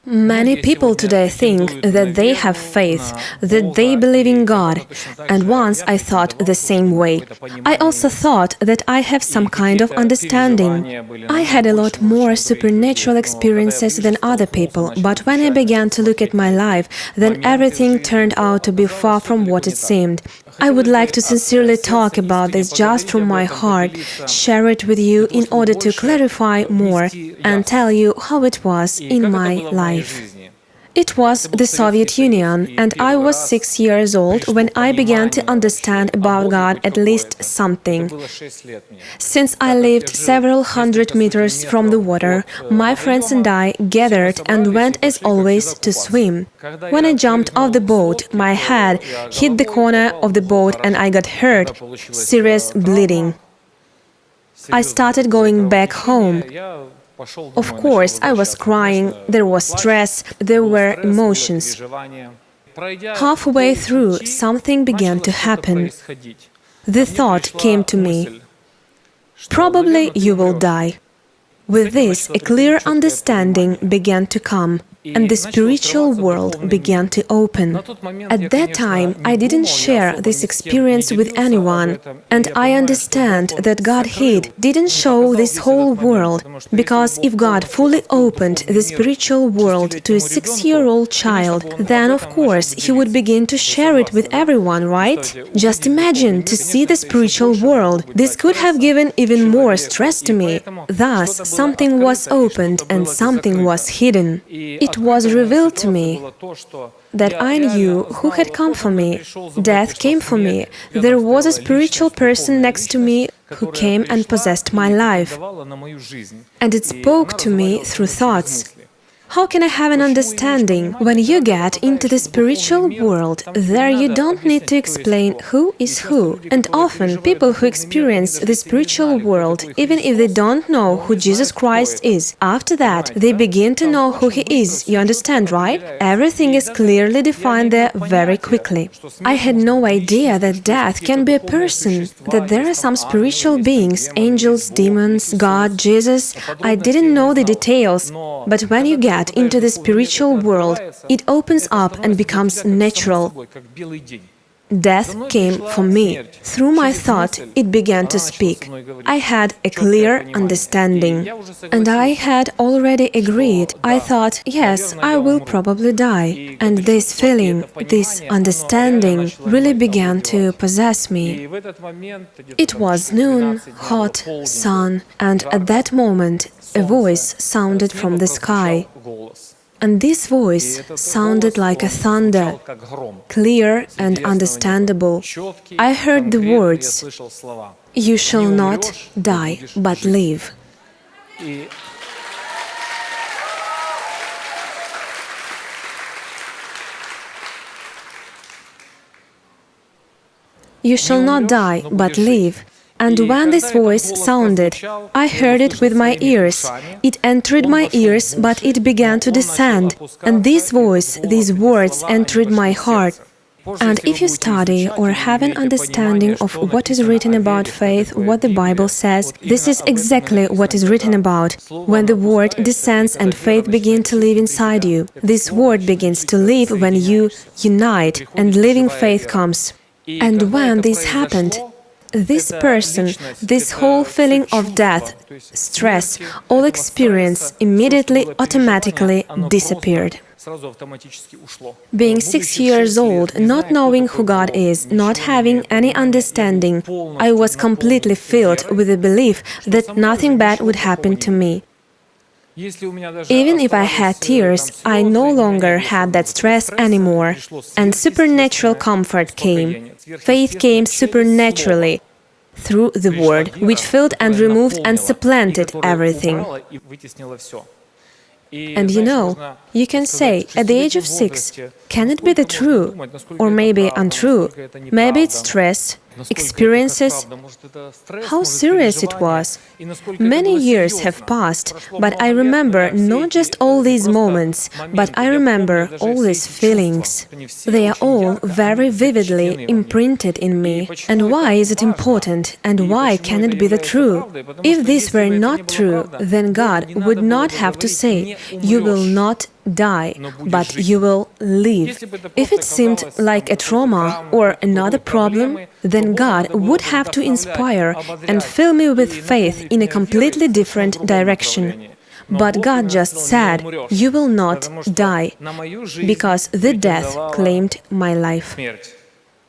Many people today think that they have faith, that they believe in God, and once I thought the same way. I also thought that I have some kind of understanding. I had a lot more supernatural experiences than other people, but when I began to look at my life, then everything turned out to be far from what it seemed. I would like to sincerely talk about this just from my heart, share it with you in order to clarify more and tell you how it was in my life. It was the Soviet Union, and I was 6 years old when I began to understand about God at least something. Since I lived several hundred meters from the water, my friends and I gathered and went as always to swim. When I jumped off the boat, my head hit the corner of the boat and I got hurt, serious bleeding. I started going back home. Of course, I was crying, there was stress, there were emotions. Halfway through, something began to happen. The thought came to me, probably you will die. With this, a clear understanding began to come, and the spiritual world began to open. At that time, I didn't share this experience with anyone, and I understand that God didn't show this whole world, because if God fully opened the spiritual world to a 6-year-old child, then of course he would begin to share it with everyone, right? Just imagine to see the spiritual world. This could have given even more stress to me. Thus, something was opened and something was hidden. It was revealed to me that I knew who had come for me. Death came for me. There was a spiritual person next to me who came and possessed my life. And it spoke to me through thoughts. How can I have an understanding? When you get into the spiritual world, there you don't need to explain who is who. And often, people who experience the spiritual world, even if they don't know who Jesus Christ is, after that, they begin to know who He is. You understand, right? Everything is clearly defined there very quickly. I had no idea that death can be a person, that there are some spiritual beings, angels, demons, God, Jesus. I didn't know the details, but when you get into the spiritual world, it opens up and becomes natural. Death came for me. Through my thought, it began to speak. I had a clear understanding. And I had already agreed. I thought, yes, I will probably die. And this feeling, this understanding really began to possess me. It was noon, hot, sun, and at that moment, a voice sounded from the sky. And this voice sounded like a thunder, clear and understandable. I heard the words, "You shall not die, but live." You shall not die, but live. And when this voice sounded, I heard it with my ears. It entered my ears, but it began to descend. And this voice, these words entered my heart. And if you study or have an understanding of what is written about faith, what the Bible says, this is exactly what is written about. When the Word descends and faith begins to live inside you, this Word begins to live when you unite and living faith comes. And when this happened, this person, this whole feeling of death, stress, all experience immediately, automatically disappeared. Being 6 years old, not knowing who God is, not having any understanding, I was completely filled with the belief that nothing bad would happen to me. Even if I had tears, I no longer had that stress anymore, and supernatural comfort came. Faith came supernaturally through the Word, which filled and removed and supplanted everything. And you know, you can say, at the age of 6, can it be the true? Or maybe untrue? Maybe it's stress, experiences. How serious it was. Many years have passed, but I remember not just all these moments, but I remember all these feelings. They are all very vividly imprinted in me. And why is it important? And why can it be the true? If this were not true, then God would not have to say, "You will not die, but you will live. If it seemed like a trauma or another problem, then God would have to inspire and fill me with faith in a completely different direction. But God just said, "You will not die," because the death claimed my life.